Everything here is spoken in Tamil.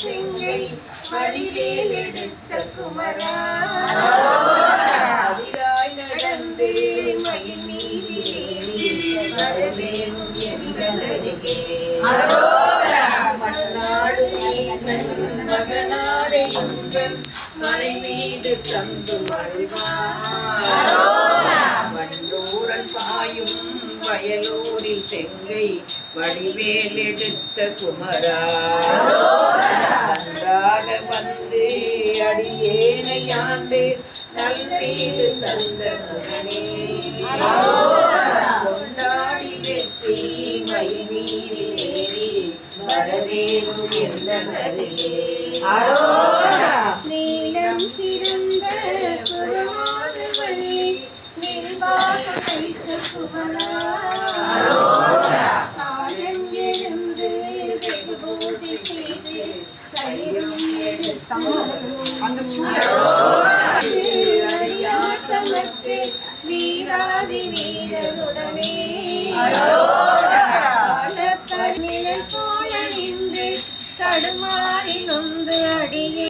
செங்கை வடிவேல் எடுத்த குமரா அதிராய் நடந்து மயில் மீதிலேறி வரவேணும் எங்களருகே மன்னாடு ஈசன் மகனாடை உங்கள் மலை மீது தந்து மருள்வார் வண்டூரல் பாயும் வயலூரில் செங்கை வடிவேல் எடுத்த குமரா நன்றாக வந்து அடியேனை ஆண்டு நல்வீடு தந்த முகனே கொண்டாடி வெற்றி மயில் மீதிலேறி வரவேணும் எந்த நருகே நீளம் சிறந்த புறமான வள்ளி நிர்வாக வைத்த குமரா காலம் எழுந்து வெகுபூதி செய்து கயிறும் அடியாட்டமற்று வீராதி வீரருடனே நிழல் போல நின்று தடுமாறி நொந்து அடியே